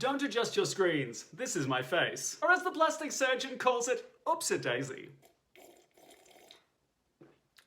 Don't adjust your screens. This is my face. Or as the plastic surgeon calls it, oops-a-daisy.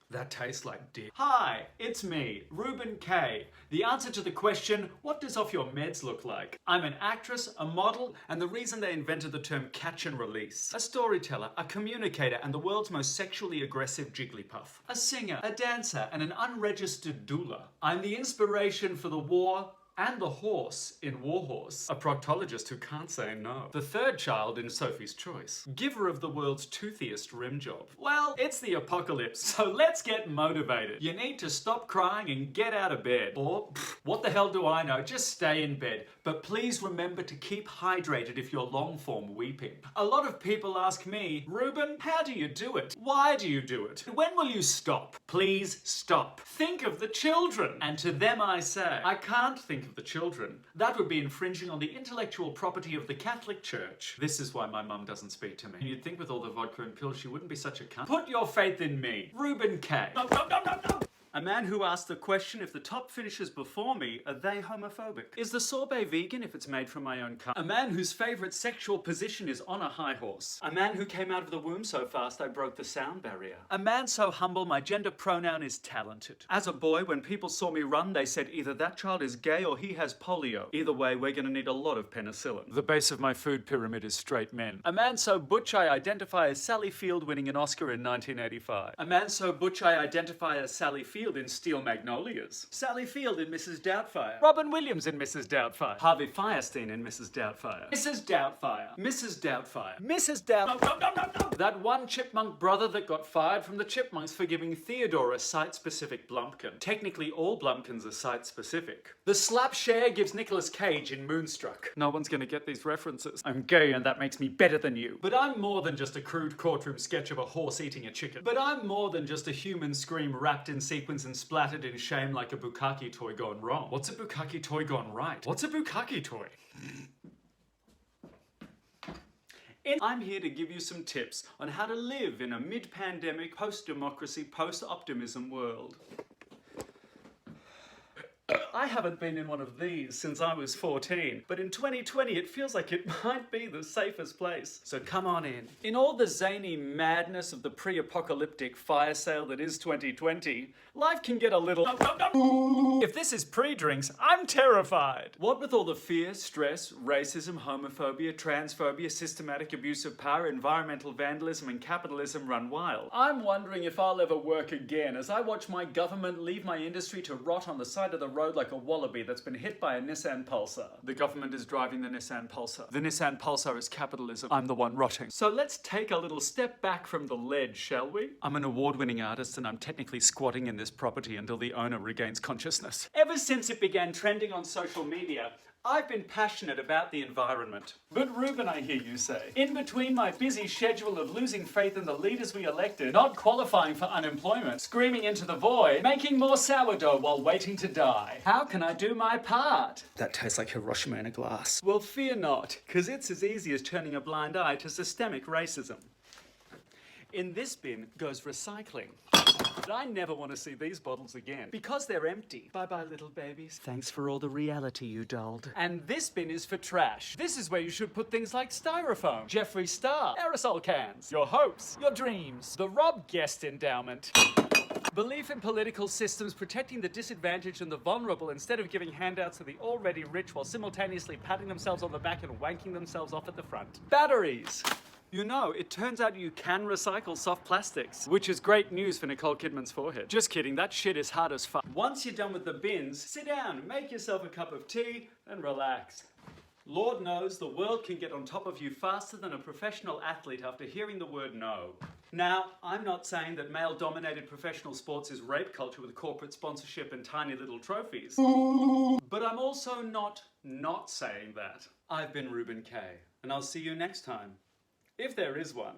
That tastes like dick. Hi, it's me, Reuben Kaye. The answer to the question, what does off your meds look like? I'm an actress, a model, and the reason they invented the term catch and release. A storyteller, a communicator, and the world's most sexually aggressive jigglypuff. A singer, a dancer, and an unregistered doula. I'm the inspiration for the war and the horse in Warhorse, a proctologist who can't say no. The third child in Sophie's Choice, giver of the world's toothiest rim job. Well, it's the apocalypse, so let's get motivated. You need to stop crying and get out of bed. Or, what the hell do I know, just stay in bed. But please remember to keep hydrated if you're long form weeping. A lot of people ask me, Reuben, how do you do it? Why do you do it? When will you stop? Please stop. Think of the children. And to them I say, I can't think of the children. That would be infringing on the intellectual property of the Catholic Church. This is why my mum doesn't speak to me. You'd think with all the vodka and pills she wouldn't be such a cunt. Put your faith in me, Reuben Kaye. No, no, no, no, no! A man who asked the question, if the top finishers before me, are they homophobic? Is the sorbet vegan if it's made from my own cup? A man whose favourite sexual position is on a high horse. A man who came out of the womb so fast I broke the sound barrier. A man so humble my gender pronoun is talented. As a boy, when people saw me run, they said either that child is gay or he has polio. Either way, we're gonna need a lot of penicillin. The base of my food pyramid is straight men. A man so butch I identify as Sally Field winning an Oscar in 1985. A man so butch I identify as Sally Field in Steel Magnolias. Sally Field in Mrs. Doubtfire. Robin Williams in Mrs. Doubtfire. Harvey Firestein in Mrs. Doubtfire. Mrs. Doubtfire. Mrs. Doubtfire. Mrs. Doubt... No, no, no, no, no! That one chipmunk brother that got fired from the Chipmunks for giving Theodore a site-specific Blumpkin. Technically, all Blumpkins are site-specific. The slap Cher gives Nicolas Cage in Moonstruck. No one's gonna get these references. I'm gay and that makes me better than you. But I'm more than just a crude courtroom sketch of a horse eating a chicken. But I'm more than just a human scream wrapped in sequins and splattered in shame like a bukkake toy gone wrong. What's a bukkake toy gone right? What's a bukkake toy? I'm here to give you some tips on how to live in a mid-pandemic, post-democracy, post-optimism world. I haven't been in one of these since I was 14, but in 2020 it feels like it might be the safest place. So come on in. In all the zany madness of the pre-apocalyptic fire sale that is 2020, life can get a little... If this is pre-drinks, I'm terrified. What with all the fear, stress, racism, homophobia, transphobia, systematic abuse of power, environmental vandalism and capitalism run wild, I'm wondering if I'll ever work again as I watch my government leave my industry to rot on the side of the road like a wallaby that's been hit by a Nissan Pulsar. The government is driving the Nissan Pulsar. The Nissan Pulsar is capitalism. I'm the one rotting. So let's take a little step back from the ledge, shall we? I'm an award-winning artist and I'm technically squatting in this property until the owner regains consciousness. Ever since it began trending on social media, I've been passionate about the environment. But Reuben, I hear you say, in between my busy schedule of losing faith in the leaders we elected, not qualifying for unemployment, screaming into the void, making more sourdough while waiting to die, how can I do my part? That tastes like Hiroshima in a glass. Well, fear not, because it's as easy as turning a blind eye to systemic racism. In this bin goes recycling. But I never want to see these bottles again, because they're empty. Bye-bye, little babies. Thanks for all the reality you dulled. And this bin is for trash. This is where you should put things like styrofoam, Jeffree Star, aerosol cans, your hopes, your dreams, the Rob Guest endowment. Belief in political systems protecting the disadvantaged and the vulnerable instead of giving handouts to the already rich while simultaneously patting themselves on the back and wanking themselves off at the front. Batteries. You know, it turns out you can recycle soft plastics, which is great news for Nicole Kidman's forehead. Just kidding, that shit is hard as fuck. Once you're done with the bins, sit down, make yourself a cup of tea, and relax. Lord knows the world can get on top of you faster than a professional athlete after hearing the word no. Now, I'm not saying that male-dominated professional sports is rape culture with corporate sponsorship and tiny little trophies. But I'm also not saying that. I've been Reuben Kaye, and I'll see you next time. If there is one.